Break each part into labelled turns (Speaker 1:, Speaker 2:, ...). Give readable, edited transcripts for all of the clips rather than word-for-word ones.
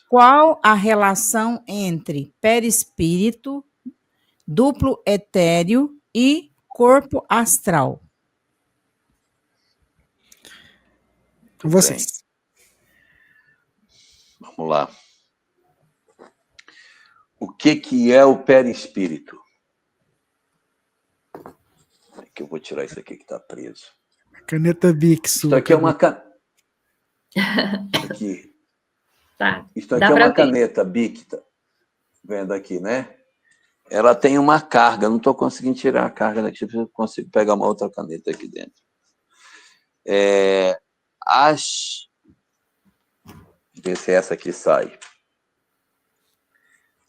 Speaker 1: Qual a relação entre perispírito, duplo etéreo e corpo astral?
Speaker 2: Vocês.
Speaker 3: Vamos lá. O que é o perispírito? É que eu vou tirar isso aqui que está preso.
Speaker 2: Caneta Bic.
Speaker 3: Isso aqui é uma caneta. Aqui.
Speaker 4: Tá.
Speaker 3: Isso aqui é uma caneta Bic. Tá vendo aqui, né? Ela tem uma carga. Não estou conseguindo tirar a carga daqui. Eu consigo pegar uma outra caneta aqui dentro. Ver se essa aqui sai.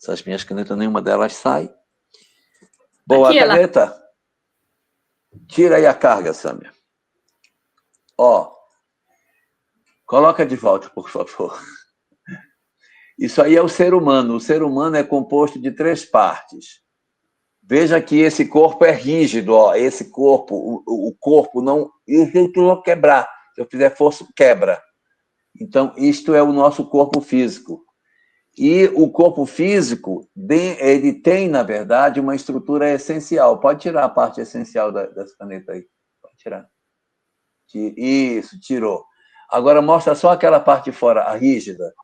Speaker 3: Essas minhas canetas, nenhuma delas sai. Boa, aqui, caneta. Ela... Tira aí a carga, Sâmia. Ó. Coloca de volta, por favor. Isso aí é o ser humano. O ser humano é composto de 3 partes. Veja que esse corpo é rígido, ó. Esse corpo, o corpo não... Eu vou quebrar. Se eu fizer força, quebra. Então, isto é o nosso corpo físico. E o corpo físico, ele tem, na verdade, uma estrutura essencial. Pode tirar a parte essencial dessa caneta aí. Pode tirar. Isso, tirou. Agora, mostra só aquela parte de fora, a rígida.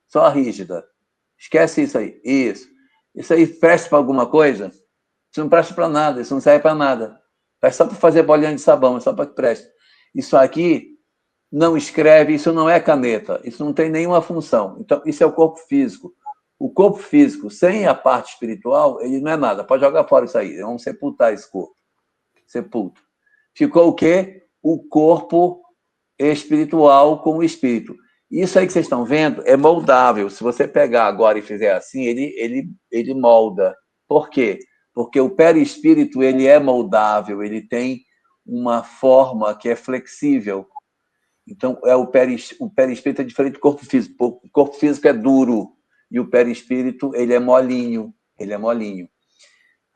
Speaker 3: Só a rígida. Esquece isso aí. Isso. Isso aí presta para alguma coisa? Isso não presta para nada. Isso não serve para nada. É só para fazer bolinha de sabão. É só para que preste. Isso aqui não escreve. Isso não é caneta. Isso não tem nenhuma função. Então, isso é o corpo físico. O corpo físico, sem a parte espiritual, ele não é nada. Pode jogar fora isso aí. Vamos sepultar esse corpo. Sepulto. Ficou o quê? O corpo espiritual com o espírito. Isso aí que vocês estão vendo é moldável. Se você pegar agora e fizer assim, ele molda. Por quê? Porque o perispírito ele é moldável, ele tem uma forma que é flexível. Então, o perispírito é diferente do corpo físico. O corpo físico é duro e o perispírito ele é molinho. Ele é molinho.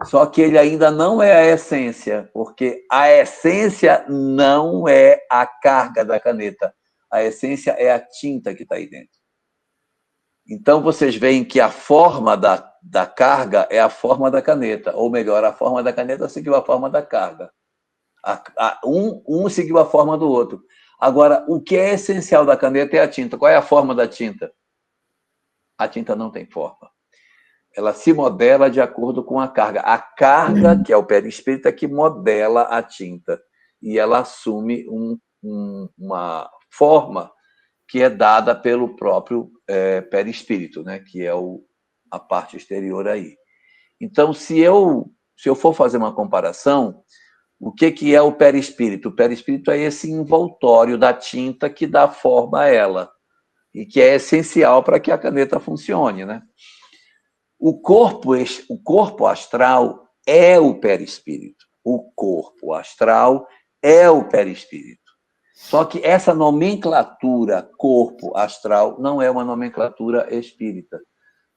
Speaker 3: Só que ele ainda não é a essência, porque a essência não é a carga da caneta. A essência é a tinta que está aí dentro. Então, vocês veem que a forma da carga é a forma da caneta. Ou melhor, a forma da caneta seguiu a forma da carga. Um seguiu a forma do outro. Agora, o que é essencial da caneta é a tinta. Qual é a forma da tinta? A tinta não tem forma. Ela se modela de acordo com a carga. A carga, que é o perispírito, é que modela a tinta. E ela assume uma forma que é dada pelo próprio perispírito, né? Que é a parte exterior aí. Então, se eu for fazer uma comparação, o que é o perispírito? O perispírito é esse envoltório da tinta que dá forma a ela e que é essencial para que a caneta funcione, né? O corpo astral é o perispírito. O corpo astral é o perispírito. Só que essa nomenclatura corpo astral não é uma nomenclatura espírita.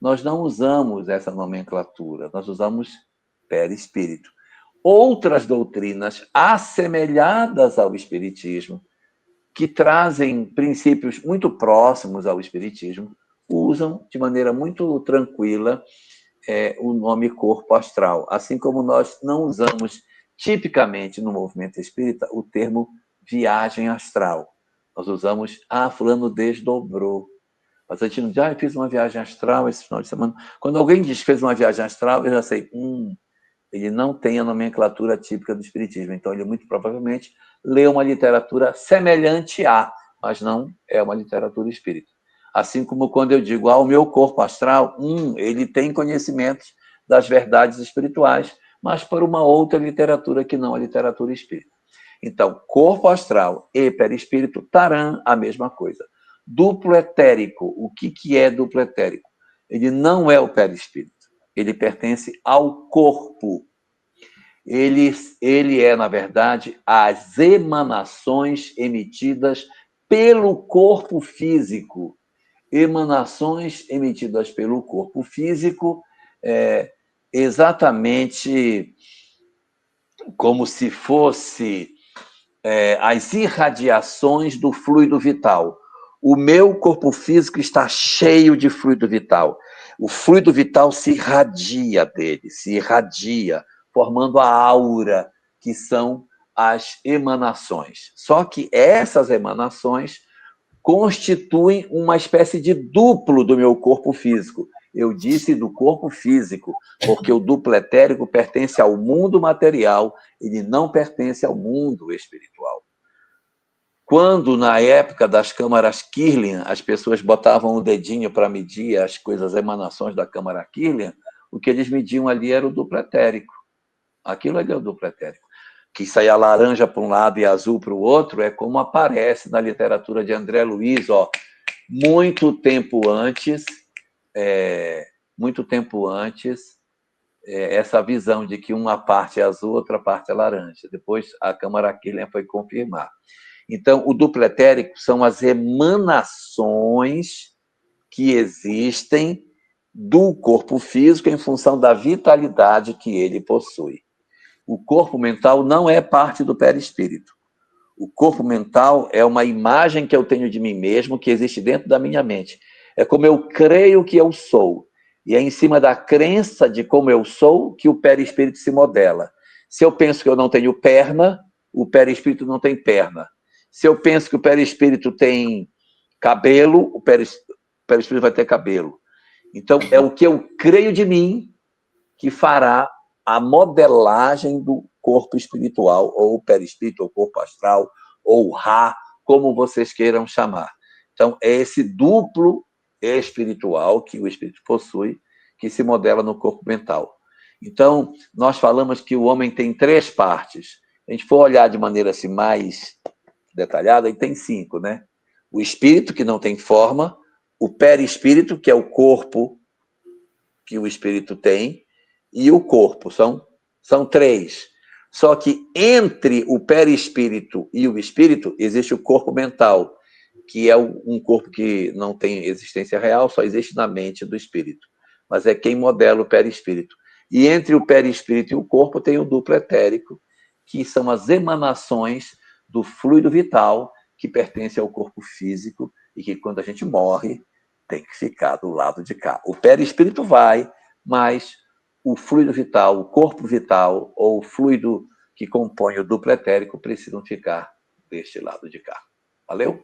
Speaker 3: Nós não usamos essa nomenclatura, nós usamos perispírito. Outras doutrinas assemelhadas ao espiritismo, que trazem princípios muito próximos ao espiritismo, usam de maneira muito tranquila o nome corpo astral, assim como nós não usamos tipicamente no movimento espírita o termo viagem astral. Nós usamos, fulano desdobrou. Mas a gente não diz, eu fiz uma viagem astral esse final de semana. Quando alguém diz que fez uma viagem astral, eu já sei, ele não tem a nomenclatura típica do espiritismo, então ele muito provavelmente lê uma literatura semelhante a, mas não é uma literatura espírita. Assim como quando eu digo, o meu corpo astral, ele tem conhecimentos das verdades espirituais, mas por uma outra literatura que não a literatura espírita. Então, corpo astral e perispírito, taran, a mesma coisa. Duplo etérico, o que é duplo etérico? Ele não é o perispírito, ele pertence ao corpo. Ele é, na verdade, as emanações emitidas pelo corpo físico. Emanações emitidas pelo corpo físico, exatamente como se fosse as irradiações do fluido vital. O meu corpo físico está cheio de fluido vital. O fluido vital se irradia dele, se irradia, formando a aura, que são as emanações. Só que essas emanações constituem uma espécie de duplo do meu corpo físico. Eu disse do corpo físico, porque o duplo etérico pertence ao mundo material, ele não pertence ao mundo espiritual. Quando, na época das câmaras Kirlian, as pessoas botavam o dedinho para medir as coisas, as emanações da câmara Kirlian, o que eles mediam ali era o duplo etérico. Aquilo ali é o duplo etérico. Que saía laranja para um lado e azul para o outro, é como aparece na literatura de André Luiz, ó, muito tempo antes, essa visão de que uma parte é azul, outra parte é laranja. Depois a câmara Kirlian foi confirmar. Então, o duplo etérico são as emanações que existem do corpo físico em função da vitalidade que ele possui. O corpo mental não é parte do perispírito. O corpo mental é uma imagem que eu tenho de mim mesmo, que existe dentro da minha mente. É como eu creio que eu sou. E é em cima da crença de como eu sou que o perispírito se modela. Se eu penso que eu não tenho perna, o perispírito não tem perna. Se eu penso que o perispírito tem cabelo, o perispírito vai ter cabelo. Então, é o que eu creio de mim que fará a modelagem do corpo espiritual, ou perispírito, ou corpo astral, ou Ra, como vocês queiram chamar. Então, é esse duplo espiritual que o espírito possui, que se modela no corpo mental. Então, nós falamos que o homem tem 3 partes. Se a gente for olhar de maneira assim mais detalhada, ele tem 5, né? O espírito, que não tem forma, o perispírito, que é o corpo que o espírito tem, e o corpo. São 3. Só que entre o perispírito e o espírito existe o corpo mental, que é um corpo que não tem existência real, só existe na mente do espírito. Mas é quem modela o perispírito. E entre o perispírito e o corpo tem o duplo etérico, que são as emanações do fluido vital que pertence ao corpo físico e que, quando a gente morre, tem que ficar do lado de cá. O perispírito vai, mas o fluido vital, o corpo vital ou o fluido que compõe o duplo etérico precisam ficar deste lado de cá. Valeu?